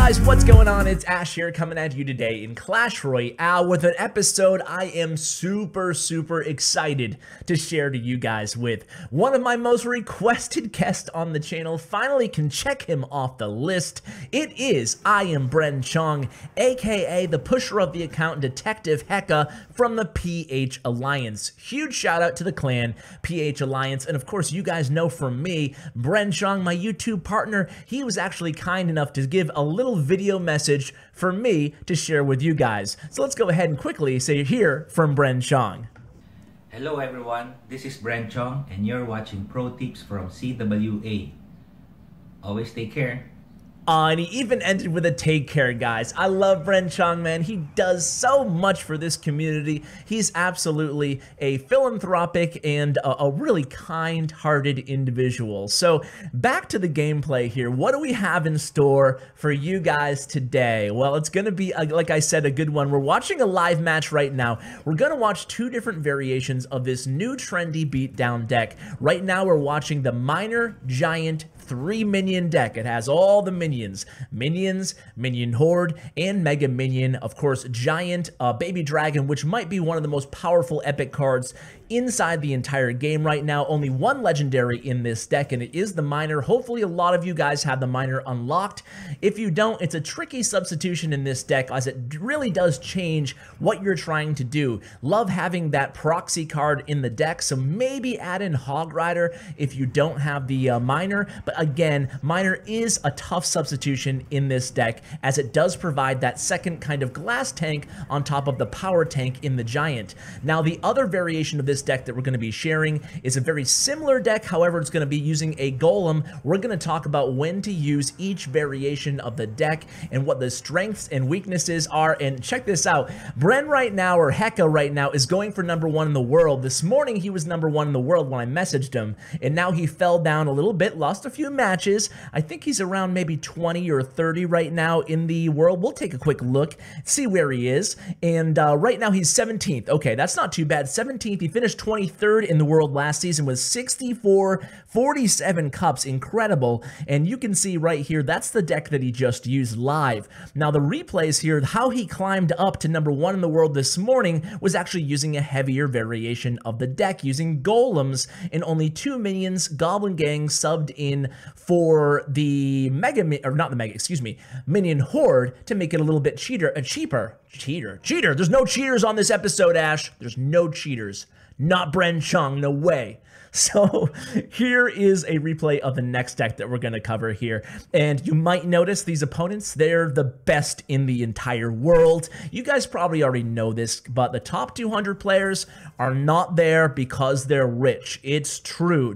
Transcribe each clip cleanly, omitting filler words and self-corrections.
guys, what's going on? It's Ash here coming at you today in Clash Royale with an episode I am super excited to share to you guys with. One of my most requested guests on the channel, finally can check him off the list. It is IamBrenChong, aka the pusher of the account Detective Hecka from the PH Alliance. Huge shout out to the clan, PH Alliance, and of course you guys know from me, Bren Chong, my YouTube partner, he was actually kind enough to give a little video message for me to share with you guys. So let's go ahead and quickly say hear from Bren Chong. Hello everyone, this is Bren Chong and you're watching Pro Tips from CWA. Always take care. And he even ended with a take care, guys. I love Bren Chong, man. He does so much for this community. He's absolutely a philanthropic and a really kind-hearted individual. So back to the gameplay here. What do we have in store for you guys today? Well, it's going to be, like I said, a good one. We're watching a live match right now. We're going to watch two different variations of this new trendy beatdown deck. Right now, we're watching the Miner, Giant, 3-minion deck. It has all the minions, Minion Horde, and Mega Minion. Of course, Giant, Baby Dragon, which might be one of the most powerful epic cards inside the entire game right now. Only one legendary in this deck, and it is the Miner. Hopefully, a lot of you guys have the Miner unlocked. If you don't, it's a tricky substitution in this deck, as it really does change what you're trying to do. Love having that proxy card in the deck, so maybe add in Hog Rider if you don't have the Miner. But again, Miner is a tough substitution in this deck, as it does provide that second kind of glass tank on top of the power tank in the Giant. Now, the other variation of this deck that we're going to be sharing is a very similar deck. However, it's going to be using a Golem. We're going to talk about when to use each variation of the deck and what the strengths and weaknesses are. And check this out. Bren right now, or Hecka right now, is going for #1 in the world. This morning, he was #1 in the world when I messaged him, and now he fell down a little bit, lost a few matches. I think he's around maybe 20 or 30 right now in the world. We'll take a quick look, see where he is. And right now, he's 17th. Okay, that's not too bad. 17th. He finished 23rd in the world last season with 47 cups. Incredible. And you can see right here, that's the deck that he just used live. Now, the replays here, how he climbed up to #1 in the world this morning was actually using a heavier variation of the deck, using Golems and only 2 minions, Goblin Gang subbed in for the Minion Horde to make it a little bit cheaper. There's no cheaters on this episode, Ash. There's no cheaters. Not Bren Chong, no way. So here is a replay of the next deck that we're going to cover here. And you might notice these opponents, they're the best in the entire world. You guys probably already know this, but the top 200 players are not there because they're rich. It's true.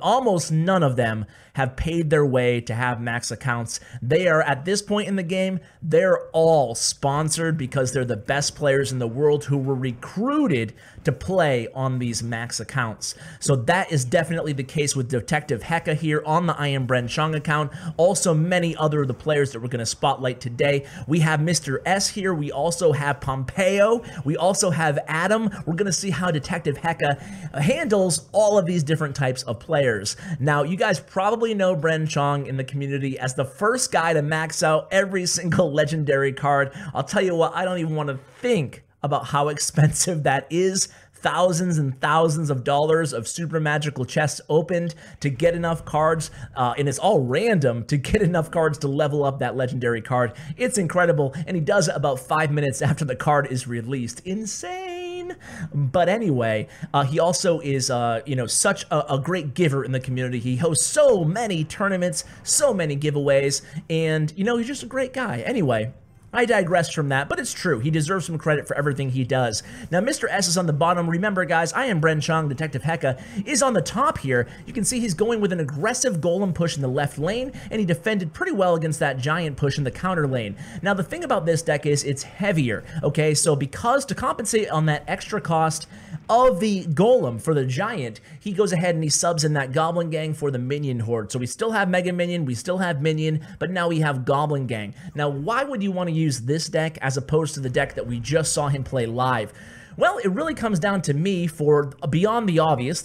Almost none of them have paid their way to have max accounts. They are, at this point in the game, they're all sponsored because they're the best players in the world who were recruited to play on these max accounts. So that is definitely the case with Detective Hecka here on the IamBrenChong account. Also, many other of the players that we're going to spotlight today. We have Mr. S here. We also have Pompeo. We also have Adam. We're going to see how Detective Hecka handles all of these different types of players. Now, you guys probably know Bren Chong in the community as the first guy to max out every single legendary card. I'll tell you what, I don't even want to think about how expensive that is. Thousands and thousands of dollars of super magical chests opened to get enough cards, and it's all random to get enough cards to level up that legendary card. It's incredible, and he does it about 5 minutes after the card is released. Insane. But anyway, he also is, such a great giver in the community. He hosts so many tournaments, so many giveaways, and, he's just a great guy. Anyway, I digress from that, but it's true. He deserves some credit for everything he does. Now, Mr. S is on the bottom. Remember, guys, IamBrenChong, Detective Hecka, is on the top here. You can see he's going with an aggressive Golem push in the left lane, and he defended pretty well against that Giant push in the counter lane. Now, the thing about this deck is it's heavier, okay? So because to compensate on that extra cost of the Golem for the Giant, he goes ahead and he subs in that Goblin Gang for the Minion Horde. So we still have Mega Minion, we still have Minion, but now we have Goblin Gang. Now, why would you want to use this deck as opposed to the deck that we just saw him play live? Well, it really comes down to me for beyond the obvious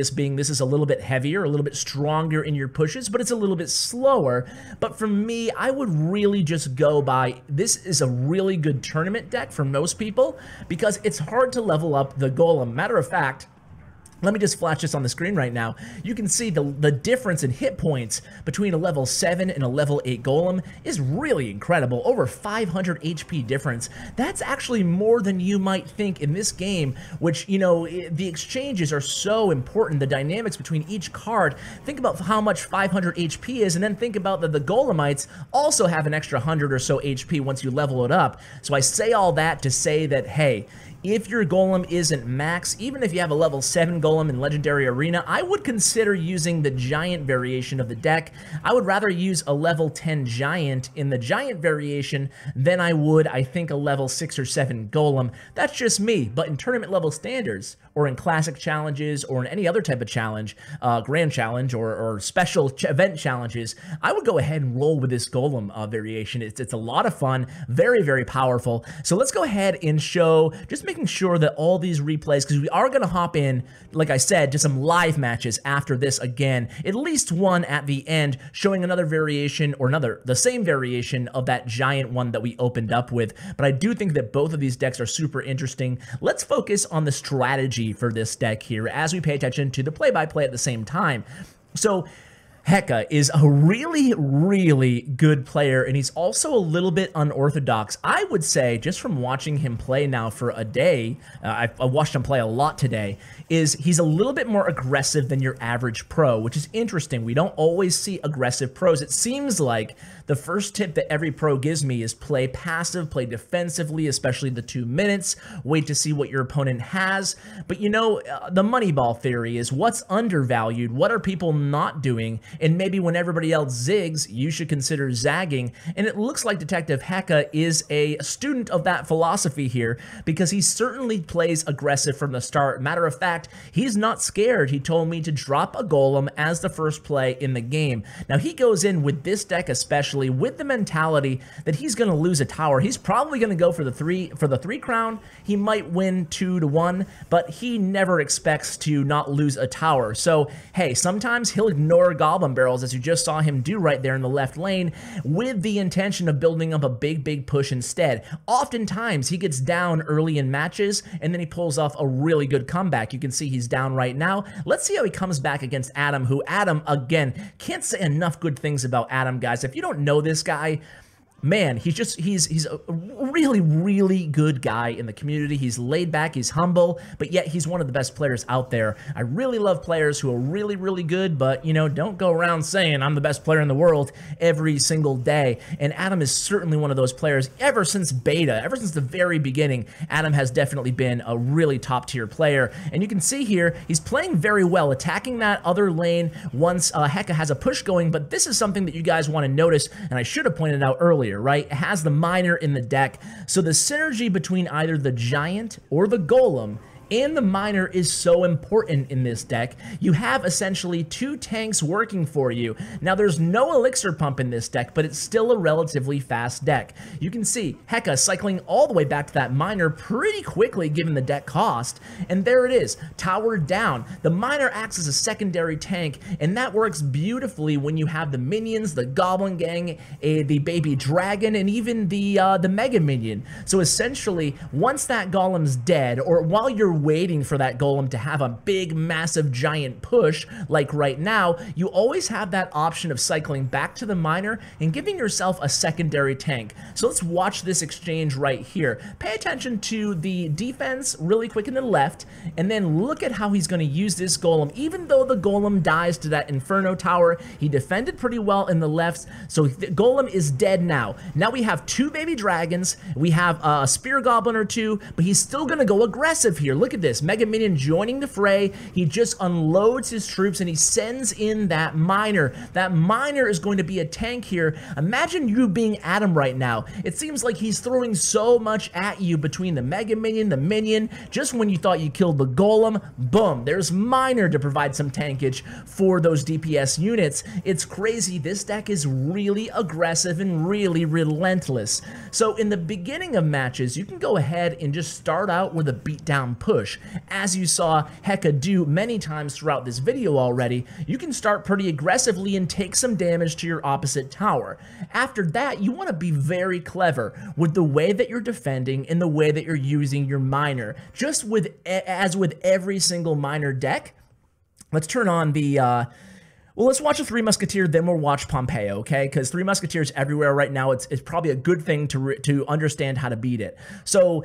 being this is a little bit heavier, a little bit stronger in your pushes, but it's a little bit slower. But for me, I would really just go by, this is a really good tournament deck for most people because it's hard to level up the Golem. Matter of fact, let me just flash this on the screen right now. You can see the difference in hit points between a level 7 and a level 8 Golem is really incredible. Over 500 HP difference. That's actually more than you might think in this game, which, you know, the exchanges are so important. The dynamics between each card. Think about how much 500 HP is, and then think about that the Golemites also have an extra 100 or so HP once you level it up. So I say all that to say that, hey, if your Golem isn't max, even if you have a level 7 Golem in Legendary Arena, I would consider using the Giant variation of the deck. I would rather use a level 10 Giant in the Giant variation than I would, I think, a level 6 or 7 Golem. That's just me, but in tournament level standards, or in classic challenges, or in any other type of challenge, grand challenge, or special event challenges, I would go ahead and roll with this Golem variation. It's a lot of fun, very, very powerful. So let's go ahead and show, just making sure that all these replays, because we are going to hop in, like I said, to some live matches after this again, at least one at the end, showing another variation, or the same variation of that Giant one that we opened up with. But I do think that both of these decks are super interesting. Let's focus on the strategy for this deck here as we pay attention to the play-by-play at the same time. So Hecka is a really, really good player, and he's also a little bit unorthodox. I would say, just from watching him play now for a day, I watched him play a lot today, is he's a little bit more aggressive than your average pro, which is interesting. We don't always see aggressive pros. It seems like the first tip that every pro gives me is play passive, play defensively, especially the 2 minutes, wait to see what your opponent has. But you know, the Moneyball theory is what's undervalued, what are people not doing, and maybe when everybody else zigs, you should consider zagging. And it looks like Detective Hecka is a student of that philosophy here, because he certainly plays aggressive from the start. Matter of fact, he's not scared. He told me to drop a Golem as the first play in the game. Now he goes in with this deck especially with the mentality that he's going to lose a tower. He's probably going to go for the three crown. He might win 2-1, but he never expects to not lose a tower. So hey, sometimes he'll ignore Goblin Barrels, as you just saw him do right there in the left lane, with the intention of building up a big push instead. Oftentimes he gets down early in matches and then he pulls off a really good comeback. You can see he's down right now. Let's see how he comes back against Adam, who Adam, again, can't say enough good things about Adam, guys. If you don't know this guy, man, he's a really, really good guy in the community. He's laid back, he's humble, but yet he's one of the best players out there. I really love players who are really, really good, but, you know, don't go around saying I'm the best player in the world every single day. And Adam is certainly one of those players. Ever since beta, ever since the very beginning, Adam has definitely been a really top-tier player. And you can see here, he's playing very well, attacking that other lane once Hecka has a push going, but this is something that you guys want to notice, and I should have pointed out earlier, right? It has the Miner in the deck, so the synergy between either the Giant or the Golem and the Miner is so important in this deck. You have essentially 2 tanks working for you. Now there's no elixir pump in this deck, but it's still a relatively fast deck. You can see Hecka cycling all the way back to that Miner pretty quickly given the deck cost, and there it is, towered down. The Miner acts as a secondary tank, and that works beautifully when you have the minions, the Goblin Gang, the baby dragon, and even the Mega Minion. So essentially, once that Golem's dead, or while you're waiting for that Golem to have a big, massive, giant push, like right now, you always have that option of cycling back to the Miner and giving yourself a secondary tank. So let's watch this exchange right here. Pay attention to the defense really quick in the left, and then look at how he's going to use this Golem. Even though the Golem dies to that Inferno Tower, he defended pretty well in the left, so the Golem is dead now. Now we have 2 baby dragons, we have a Spear Goblin or 2, but he's still going to go aggressive here. Look at this. Mega Minion joining the fray. He just unloads his troops and he sends in that miner. That miner is going to be a tank here. Imagine you being Adam right now. It seems like he's throwing so much at you between the Mega Minion, the Minion. Just when you thought you killed the Golem, boom, there's Miner to provide some tankage for those DPS units. It's crazy. This deck is really aggressive and really relentless. So in the beginning of matches, you can go ahead and just start out with a beatdown push. As you saw Hecka do many times throughout this video already, you can start pretty aggressively and take some damage to your opposite tower. After that, you want to be very clever with the way that you're defending and the way that you're using your miner. Just with, as with every single miner deck, let's turn on the, well, let's watch a Three Musketeer, then we'll watch Pompeo, okay? Because Three Musketeers everywhere right now, it's probably a good thing to understand how to beat it. So,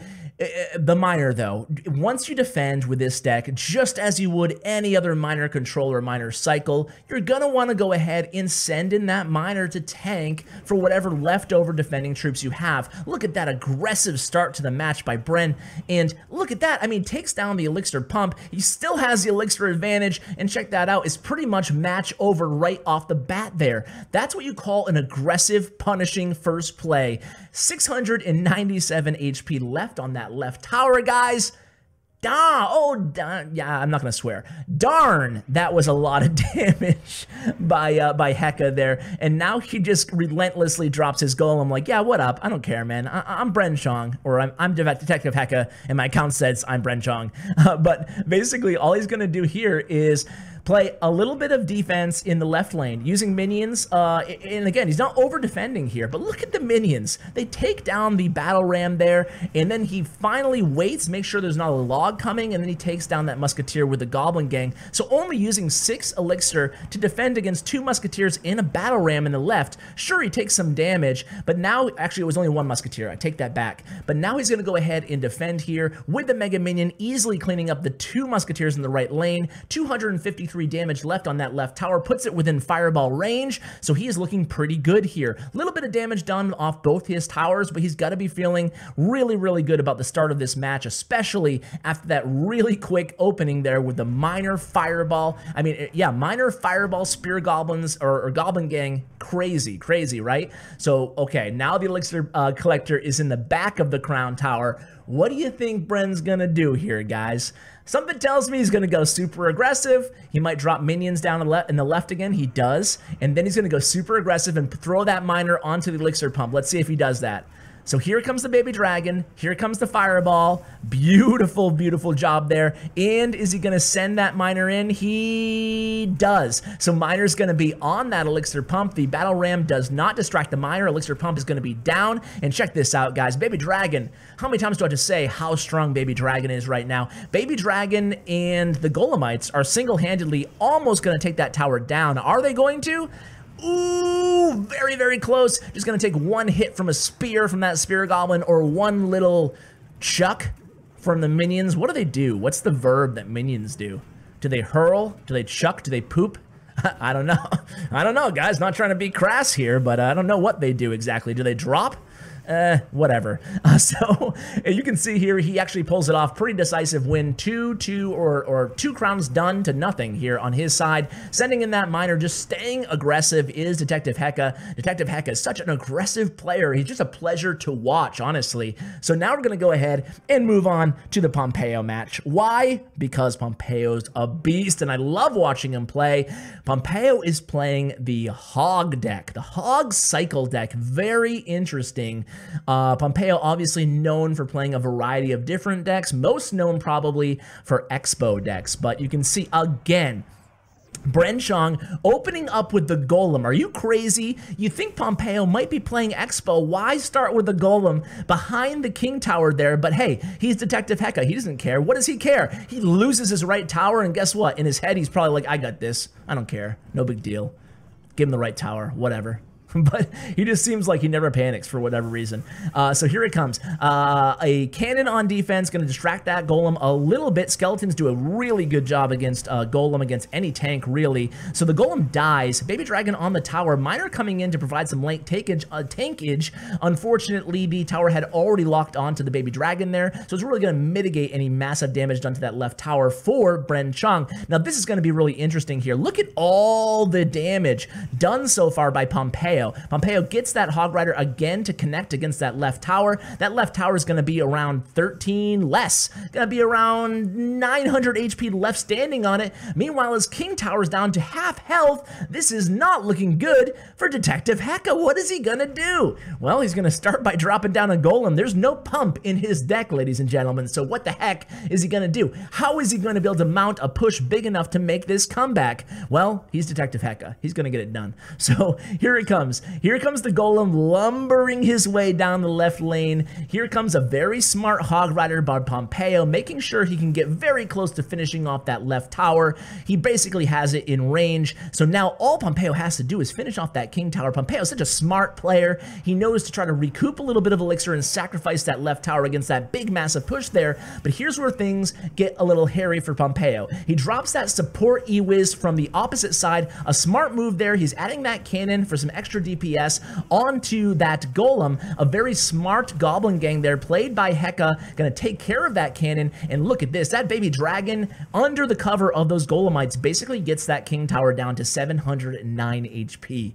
the miner, though, once you defend with this deck, just as you would any other miner control or miner cycle, you're going to want to go ahead and send in that miner to tank for whatever leftover defending troops you have. Look at that aggressive start to the match by Bren, and look at that. I mean, takes down the Elixir pump. He still has the Elixir advantage, and check that out. It's pretty much match over right off the bat there. That's what you call an aggressive, punishing first play. 697 HP left on that left tower, guys. Yeah, I'm not gonna swear. Darn, that was a lot of damage by Hecka there. And now he just relentlessly drops his golem like, yeah, what up? I don't care, man. I'm Bren Chong, or I'm Detective Hecka, and my account says I'm Bren Chong. But basically, all he's gonna do here is play a little bit of defense in the left lane using minions, and again, he's not over defending here, but look at the minions. They take down the battle ram there, and then he finally waits, makes sure there's not a log coming, and then he takes down that musketeer with the goblin gang. So only using 6 elixir to defend against 2 musketeers in a battle ram in the left. Sure, he takes some damage, but now, actually it was only 1 musketeer, I take that back. But now he's gonna go ahead and defend here with the mega minion, easily cleaning up the 2 musketeers in the right lane. 253 damage left on that left tower, puts it within fireball range, so he is looking pretty good here. A little bit of damage done off both his towers, but he's got to be feeling really, really good about the start of this match, especially after that really quick opening there with the miner fireball. I mean, yeah, miner fireball spear goblins or goblin gang, crazy, right? So, okay, now the elixir collector is in the back of the crown tower. What do you think Bren's gonna do here, guys? Something tells me he's gonna go super aggressive. He might drop minions down in the left again. He does. And then he's gonna go super aggressive and throw that miner onto the elixir pump. Let's see if he does that. So here comes the baby dragon. Here comes the fireball. Beautiful, beautiful job there. And is he going to send that miner in? He does. So miner's going to be on that elixir pump. The battle ram does not distract the miner. Elixir pump is going to be down. And check this out, guys. Baby dragon. How many times do I have to say how strong baby dragon is right now? Baby dragon and the golemites are single-handedly almost going to take that tower down. Are they going to? Ooh, very, very close. Just gonna take 1 hit from a spear from that spear goblin, or 1 little chuck from the minions. What do they do? What's the verb that minions do? Do they hurl? Do they chuck? Do they poop? I don't know. I don't know, guys. Not trying to be crass here, but I don't know what they do exactly. Do they drop? Whatever. So you can see here, he actually pulls it off. Pretty decisive win. 2 crowns done to nothing here on his side. Sending in that miner, just staying aggressive is Detective Hecka. Detective Hecka is such an aggressive player. He's just a pleasure to watch, honestly. So now we're going to go ahead and move on to the Pompeo match. Why? Because Pompeo's a beast, and I love watching him play. Pompeo is playing the Hog deck, the Hog Cycle deck. Very interesting. Pompeo obviously known for playing a variety of different decks, most known probably for Expo decks, but you can see again, Bren Chong opening up with the Golem. Are you crazy? You think Pompeo might be playing Expo. Why start with the Golem behind the King Tower there? But hey, he's Detective Hecka. He doesn't care. What does he care? He loses his right tower, and guess what? In his head, he's probably like, I got this. I don't care. No big deal. Give him the right tower. Whatever. but he just seems like he never panics for whatever reason. So here it comes. A cannon on defense, going to distract that golem a little bit. Skeletons do a really good job against golem, against any tank, really. So the golem dies. Baby dragon on the tower. Miner coming in to provide some late tankage. Unfortunately, the tower had already locked onto the baby dragon there, so it's really going to mitigate any massive damage done to that left tower for Bren Chong. Now, this is going to be really interesting here. Look at all the damage done so far by Pompeo. Pompeo gets that Hog Rider again to connect against that left tower. That left tower is going to be around 13 less. Going to be around 900 HP left standing on it. Meanwhile, his King Tower is down to half health. This is not looking good for Detective Hecka. What is he going to do? Well, he's going to start by dropping down a golem. There's no pump in his deck, ladies and gentlemen. So what the heck is he going to do? How is he going to be able to mount a push big enough to make this comeback? Well, he's Detective Hecka. He's going to get it done. So here it comes. Here comes the golem lumbering his way down the left lane. Here comes a very smart Hog Rider by Pompeo, making sure he can get very close to finishing off that left tower. He basically has it in range. So now all Pompeo has to do is finish off that King Tower. Pompeo is such a smart player. He knows to try to recoup a little bit of elixir and sacrifice that left tower against that big massive push there. But here's where things get a little hairy for Pompeo. He drops that support E-Wiz from the opposite side. A smart move there. He's adding that cannon for some extra DPS onto that golem. A very smart goblin gang there played by Hecka, gonna take care of that cannon. And look at this, that baby dragon under the cover of those golemites basically gets that King Tower down to 709 HP.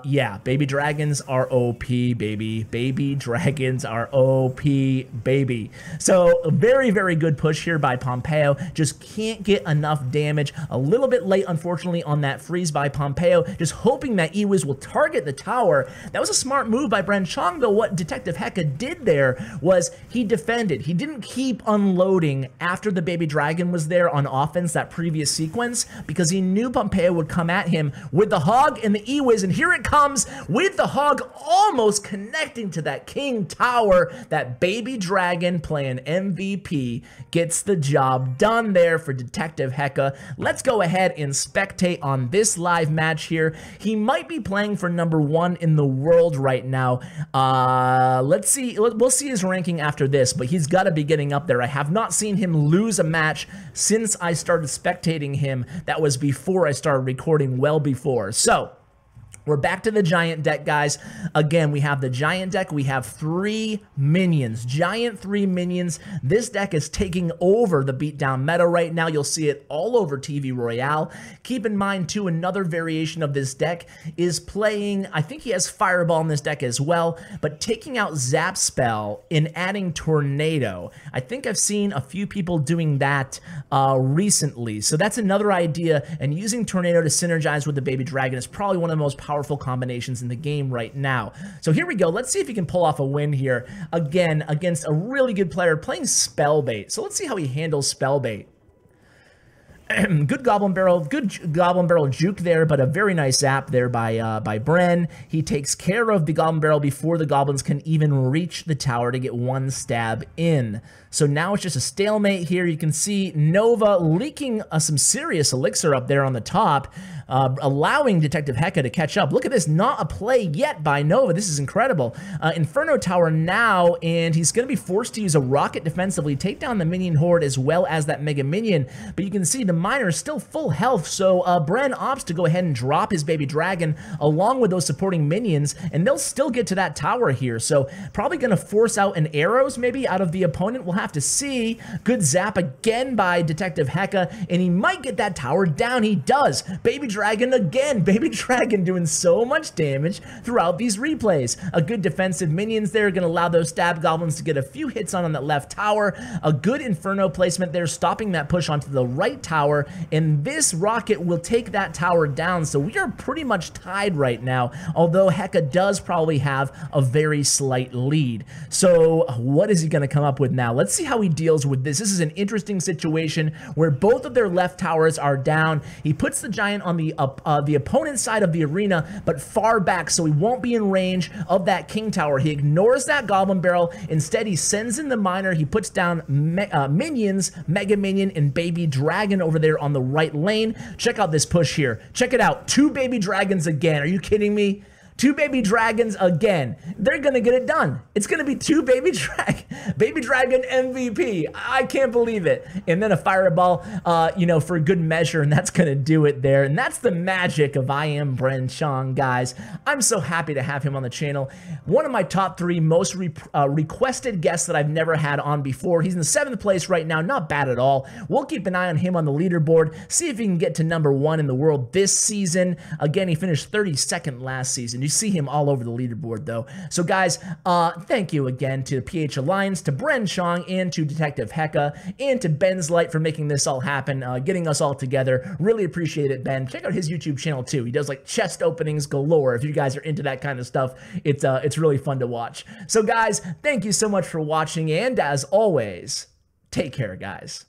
Yeah, baby dragons are OP, baby. Baby dragons are OP, baby. So a very, very good push here by Pompeo. Just can't get enough damage. A little bit late, unfortunately, on that freeze by Pompeo. Just hoping that E-Wiz will target the tower. That was a smart move by Bren Chong, though. What Detective Hecka did there was he defended. He didn't keep unloading after the baby dragon was there on offense that previous sequence, because he knew Pompeo would come at him with the hog and the E-Wiz. And here it comes with the hog almost connecting to that King Tower. That baby dragon playing MVP gets the job done there for Detective Hecka. Let's go ahead and spectate on this live match here. He might be playing for #1 in the world right now. Let's see. We'll see his ranking after this, but he's got to be getting up there. I have not seen him lose a match since I started spectating him. That was before I started recording, well before. So we're back to the giant deck, guys. Again, we have the giant deck. We have 3 minions, giant 3 minions. This deck is taking over the beatdown meta right now. You'll see it all over TV Royale. Keep in mind, too, another variation of this deck is playing, I think he has Fireball in this deck as well, but taking out Zap Spell and adding Tornado. I think I've seen a few people doing that recently. So that's another idea, and using Tornado to synergize with the Baby Dragon is probably one of the most powerful combinations in the game right now. So here we go. Let's see if he can pull off a win here, again, against a really good player playing Spellbait. So let's see how he handles Spellbait. Good Goblin Barrel juke there, but a very nice zap there by Bren. He takes care of the Goblin Barrel before the goblins can even reach the tower to get one stab in. So now it's just a stalemate here. You can see Nova leaking some serious elixir up there on the top, allowing Detective Hecka to catch up. Look at this, not a play yet by Nova. This is incredible. Inferno Tower now, and he's going to be forced to use a rocket defensively, take down the minion horde as well as that mega minion. But you can see the miner is still full health, so Bren opts to go ahead and drop his baby dragon along with those supporting minions, and they'll still get to that tower here. So probably going to force out an arrows maybe out of the opponent. We'll have to see. Good zap again by Detective Hecka, and he might get that tower down. He does. Baby dragon again. Baby dragon doing so much damage throughout these replays. A good defensive minions there, going to allow those stab goblins to get a few hits on that left tower. A good inferno placement there, stopping that push onto the right tower, and this rocket will take that tower down. So we are pretty much tied right now, although Hecka does probably have a very slight lead. So what is he going to come up with now? Let's see how he deals with this. This is an interesting situation where both of their left towers are down. He puts the giant on the opponent's side of the arena, but far back, so he won't be in range of that king tower. He ignores that goblin barrel. Instead, he sends in the miner. He puts down minions, mega minion, and baby dragon over there on the right lane. Check out this push here. Check it out. 2 baby dragons again. Are you kidding me? 2 baby dragons again. They're gonna get it done. It's gonna be 2 baby dragon MVP. I can't believe it. And then a fireball, you know, for good measure, and that's gonna do it there. And that's the magic of IamBrenChong, guys. I'm so happy to have him on the channel. One of my top 3 most requested guests that I've never had on before. He's in the 7th place right now, not bad at all. We'll keep an eye on him on the leaderboard, see if he can get to #1 in the world this season. Again, he finished 32nd last season. You see him all over the leaderboard, though. So, guys, thank you again to the PH Alliance, to Bren Chong, and to Detective Hecka, and to Ben's Light for making this all happen, getting us all together. Really appreciate it, Ben. Check out his YouTube channel, too. He does, like, chest openings galore. If you guys are into that kind of stuff, it's really fun to watch. So, guys, thank you so much for watching, and as always, take care, guys.